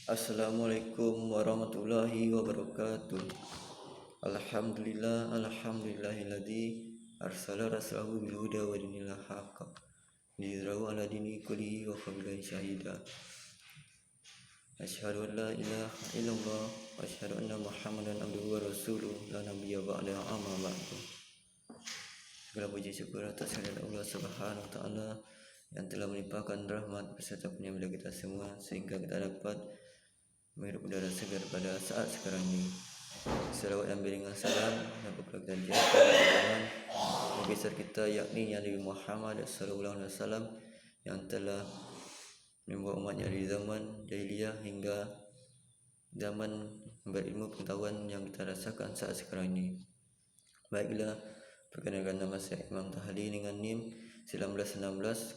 Assalamualaikum warahmatullahi wabarakatuh. Alhamdulillahilladzi arsala rasulahu bil huda wa dinil haqq liyudhhirahu ala dini kullihi wa kafa billahi syahida. Asyhadu an la ilaha illallah wa asyhadu anna Muhammadan abduhu wa rasuluh la nabiyya ba'da amma ba'du. Segala puji syukur atas kehadirat Allah Subhanahu wa taala yang telah melimpahkan rahmat beserta penyayang kepada kita semua sehingga kita dapat menghirup udara segar pada saat sekarang ini. Salawat dan biringan salam dan berkah dengan Nabi besar kita yakni Nabi Muhammad sallallahu alaihi wasallam yang telah membawa umatnya dari zaman jahiliyah hingga zaman berilmu pengetahuan yang kita rasakan saat sekarang ini. Baiklah, perkenalkan nama saya Imam Tahli dengan NIM 1961010118.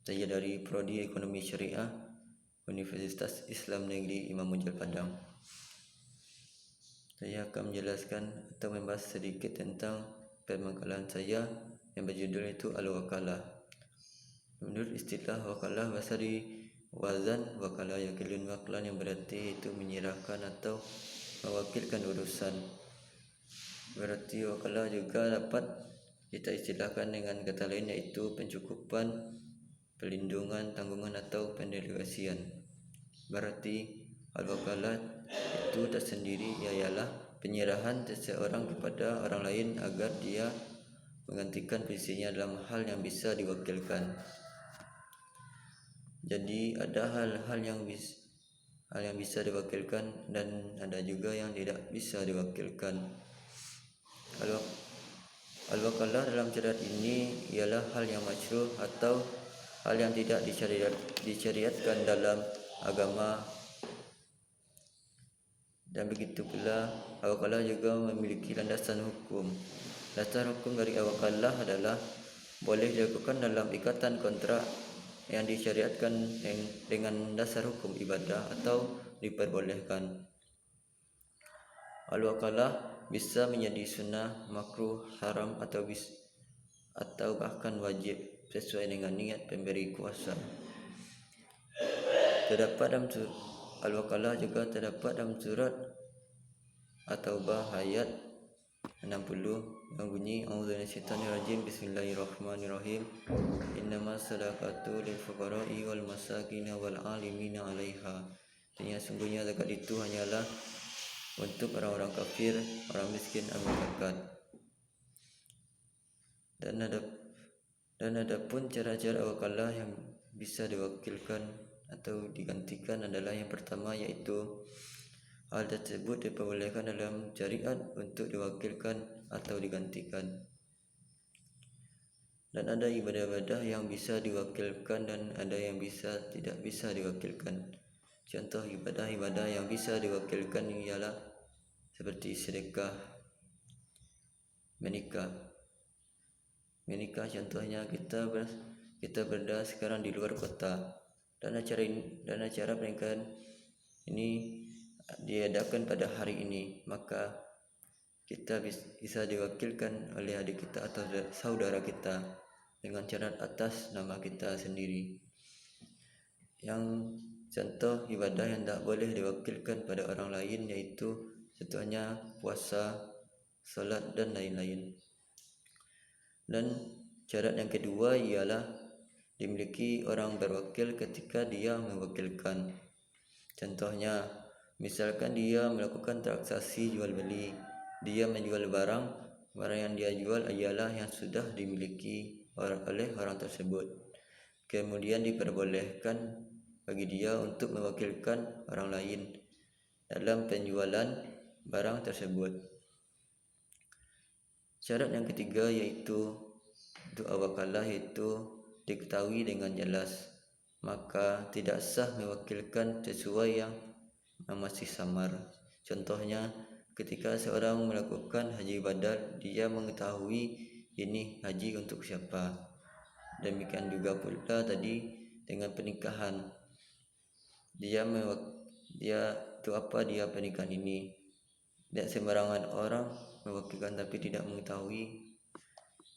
Saya dari Prodi Ekonomi Syariah Universitas Islam Negeri Imam Munjal Padang. Saya akan menjelaskan atau membahas sedikit tentang pemakalan saya yang berjudul itu Al-Wakalah. Menurut istilah wakalah bahasa di wazan wakalah yakilun wakalan yang berarti itu menyerahkan atau mewakilkan urusan. Berarti wakalah juga dapat kita istilahkan dengan kata lain yaitu pencukupan, pelindungan, tanggungan atau pendelegasian. Berarti al-wakalah itu tersendiri ialah penyerahan seseorang kepada orang lain agar dia menggantikan posisinya dalam hal yang bisa diwakilkan. Jadi ada hal-hal yang bisa diwakilkan dan ada juga yang tidak bisa diwakilkan. Al-wakalah dalam syariat ini ialah hal yang masyruh atau hal yang tidak disyariatkan dalam agama, dan begitu pula al-wakalah juga memiliki landasan hukum. Dasar hukum dari al-wakalah adalah boleh dilakukan dalam ikatan kontrak yang disyariatkan dengan dasar hukum ibadah atau diperbolehkan. Al-wakalah bisa menjadi sunnah, makruh, haram atau bahkan wajib sesuai dengan niat pemberi kuasa. Al-wakalah juga terdapat dalam surat At-Taubah ayat 60 yang bunyi a'udzubillahi minasyaitonirrajim bismillahirrahmanirrahim innamas shadaqatu lil fuqara'i wal masakin wal 'alimina 'alaiha. Artinya sungguhnya zakat itu hanyalah untuk orang-orang kafir, orang miskin, amil zakat. Dan adapun cara-cara wakalah yang bisa diwakilkan atau digantikan adalah yang pertama yaitu hal tersebut diperbolehkan dalam syariat untuk diwakilkan atau digantikan. Dan ada ibadah-ibadah yang bisa diwakilkan dan ada yang tidak bisa diwakilkan. Contoh ibadah-ibadah yang bisa diwakilkan ialah seperti sedekah, menikah contohnya kita berada sekarang di luar kota dan acara pernikahan ini diadakan pada hari ini, maka kita bisa diwakilkan oleh adik kita atau saudara kita dengan syarat atas nama kita sendiri. Yang contoh ibadah yang tak boleh diwakilkan pada orang lain yaitu contohnya puasa, salat dan lain-lain. Dan syarat yang kedua ialah dimiliki orang berwakil ketika dia mewakilkan. Contohnya, misalkan dia melakukan transaksi jual beli, dia menjual barang yang dia jual ialah yang sudah dimiliki oleh orang tersebut. Kemudian diperbolehkan bagi dia untuk mewakilkan orang lain dalam penjualan barang tersebut. Syarat yang ketiga yaitu untuk wakalah itu diketahui dengan jelas, maka tidak sah mewakilkan sesuai yang masih samar. Contohnya, ketika seorang melakukan haji badal, dia mengetahui ini haji untuk siapa. Demikian juga pula tadi dengan pernikahan, dia untuk apa dia pernikahan ini. Tidak sembarangan orang mewakilkan tapi tidak mengetahui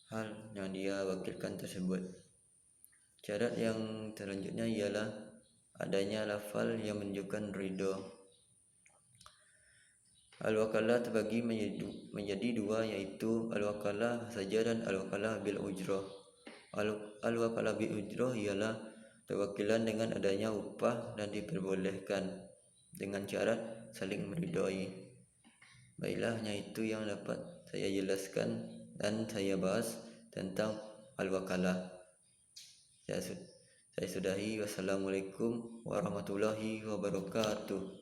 hal yang dia wakilkan tersebut. Syarat yang selanjutnya ialah adanya lafal yang menunjukkan ridho. Al-wakalah terbagi menjadi dua, yaitu al-wakalah saja dan al-wakalah bil ujrah. Al-wakalah bil ujrah ialah perwakilan dengan adanya upah dan diperbolehkan dengan syarat saling meridhoi. Baiklah, hanya itu yang dapat saya jelaskan dan saya bahas tentang al-wakalah. Saya sudahi. Wassalamualaikum warahmatullahi wabarakatuh.